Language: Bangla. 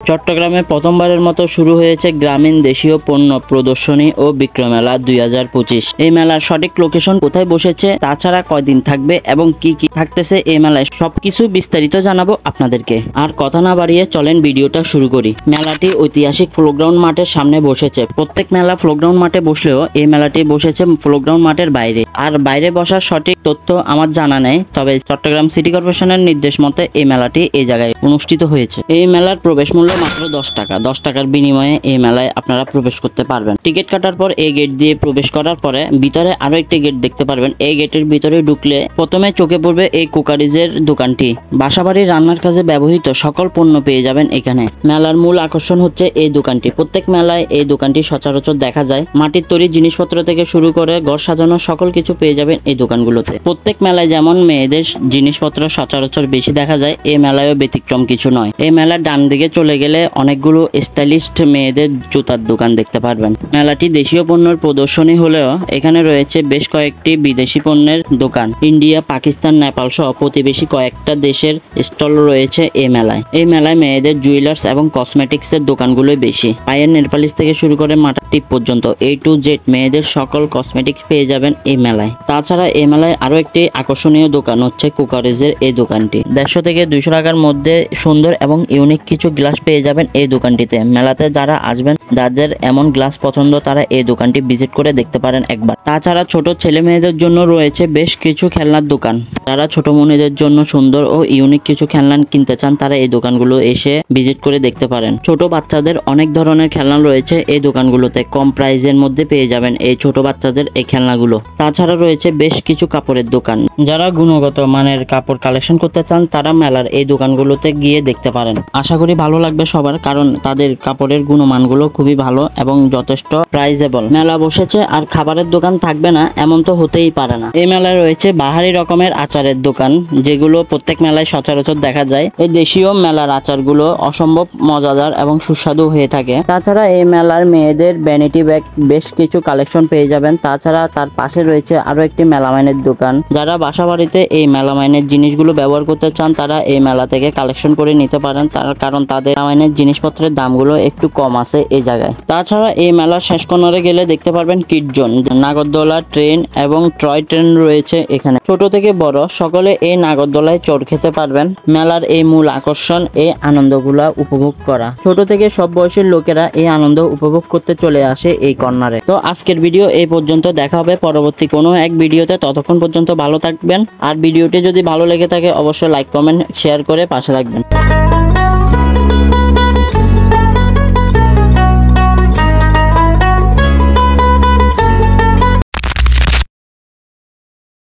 চট্টগ্রামে প্রথমবারের মতো শুরু হয়েছে গ্রামীণ দেশীয় পণ্য প্রদর্শনী ও বিক্রয় মেলা 2025। এই মেলার সঠিক লোকেশন কোথায় বসেছে, তাছাড়া কয়দিন থাকবে এবং কি কি থাকতেছে এই মেলায় সবকিছু বিস্তারিত জানাবো আপনাদেরকে। আর কথা না বাড়িয়ে চলেন ভিডিওটা শুরু করি। মেলাটি ঐতিহাসিক ফ্লোগ্রাউন্ড মাঠের সামনে বসেছে। প্রত্যেক মেলা ফ্লোগ্রাউন্ড মাঠে বসলেও এই মেলাটি বসেছে ফ্লোগ্রাউন্ড মাঠের বাইরে। আর বাইরে বসার সঠিক তথ্য আমার জানা নেই, তবে চট্টগ্রাম সিটি কর্পোরেশনের নির্দেশ মতে এই মেলাটি এই জায়গায় অনুষ্ঠিত হয়েছে। এই মেলার প্রবেশ মূল্য মাত্র 10 টাকা। 10 টাকার বিনিময়ে এই মেলায় আপনারা প্রবেশ করতে পারবেন। টিকিট কাটার পর এই গেট দিয়ে প্রবেশ করার পরে ভিতরে আরো একটি গেট দেখতে পারবেন। এই গেটের ভিতরে ঢুকলে প্রথমে চোখে পড়বে এই কুকারিজের দোকানটি। বাসাবাড়ির রান্নার কাজে ব্যবহৃত সকল পণ্য পেয়ে যাবেন এখানে। মেলার মূল আকর্ষণ হচ্ছে এই দোকানটি। প্রত্যেক মেলায় এই দোকানটি সচরাচর দেখা যায়। মাটির তৈরি জিনিসপত্র থেকে শুরু করে ঘর সাজানোর সকল কিছু পেয়ে যাবেন এই দোকানগুলোতে। প্রত্যেক মেলায় যেমন মেয়েদের জিনিসপত্র সচরাচর বেশি দেখা যায়, এই মেলায়ও ব্যতিক্রম কিছু নয়। এই মেলার ডান দিকে চলে গেলে অনেকগুলো স্টাইলিস্ট মেয়েদের জুতার দোকান দেখতে পারবেন। মেলাটি দেশীয় পণ্যের প্রদর্শনী হলেও এখানে রয়েছে বেশ কয়েকটি বিদেশি পণ্যের দোকান। ইন্ডিয়া, পাকিস্তান, নেপাল সহ প্রতিবেশী কয়েকটা দেশের স্টল রয়েছে এই মেলায়। এই মেলায় মেয়েদের জুয়েলার্স এবং কসমেটিক্স এর দোকানগুলোই বেশি। পায়ের নেলপালিশ থেকে শুরু করে মাথার টিপ পর্যন্ত A to Z মেয়েদের সকল কসমেটিক্স পেয়ে যাবেন এই মেলায়। তাছাড়া এই মেলায় আরো একটি আকর্ষণীয় দোকান হচ্ছে কুকারিজের এই দোকানটি। 150 থেকে 200 টাকার মধ্যে সুন্দর এবং ইউনিক কিছু গ্লাস পেয়ে যাবেন এই দোকানটিতে। মেলাতে যারা আসবেন, যাদের এমন গ্লাস পছন্দ, তারা এই দোকানটি ভিজিট করে দেখতে পারেন একবার। তাছাড়া ছোট ছেলে মেয়েদের জন্য রয়েছে বেশ কিছু খেলনার দোকান। যারা ছোট মনিদের জন্য সুন্দর ও ইউনিক কিছু খেলনা কিনতে চান, তারা এই দোকানগুলো এসে ভিজিট করে দেখতে পারেন। ছোট বাচ্চাদের অনেক ধরনের খেলনা রয়েছে এই দোকানগুলোতে। কম প্রাইজের মধ্যে পেয়ে যাবেন এই ছোট বাচ্চাদের এই খেলনাগুলো। তাছাড়া রয়েছে বেশ কিছু কাপড়ের দোকান। যারা গুণগত মানের কাপড় কালেকশন করতে চান, তারা মেলার এই দোকানগুলোতে গিয়ে দেখতে পারেন। আশা করি ভালো লাগবে সবার, কারণ তাদের কাপড়ের গুণমানগুলো খুবই ভালো এবং যথেষ্ট প্রাইজেবল। মেলা বসেছে আর খাবারের দোকান থাকবে না এমন তো হতেই পারে না। এই মেলায় রয়েছে বাহারি রকমের আচারের দোকান, যেগুলো প্রত্যেক মেলায় সচরাচর দেখা যায়। এই দেশীয় মেলার আচারগুলো অসম্ভব মজাদার এবং সুস্বাদু হয়ে থাকে। তাছাড়া এই মেলার মেয়েদের ভ্যানিটি ব্যাগ বেশ কিছু কালেকশন পেয়ে যাবেন। তাছাড়া তার পাশে রয়েছে আরো একটি মেলামাইনের দোকান। যারা বাসা বাড়িতে এই মেলামাইনের জিনিসগুলো ব্যবহার করতে চান, তারা এই মেলা থেকে কালেকশন করে নিতে পারেন, তার কারণ তাদের মেলামাইনের জিনিসপত্রের দামগুলো একটু কম আছে এই জায়গায়। তাছাড়া এই মেলার শেষ কর্নারে গেলে দেখতে পারবেন কিড জোন। নাগরদোলা, ট্রেন এবং টয় ট্রেন রয়েছে এখানে। ছোট থেকে বড় সকলে এই নাগরদোলায় চড় খেতে পারবেন। মেলার এই মূল আকর্ষণ এই আনন্দগুলা উপভোগ করা। ছোট থেকে সব বয়সের লোকেরা এই আনন্দ উপভোগ করতে চলে আসে এই কর্নারে। তো আজকের ভিডিও এই পর্যন্ত। দেখা হবে পরবর্তী কোনো এক ভিডিওতে। ততক্ষণ পর্যন্ত ভালো থাকবেন। আর ভিডিওটি যদি ভালো লেগে থাকে অবশ্যই লাইক, কমেন্ট, শেয়ার করে পাশে থাকবেন।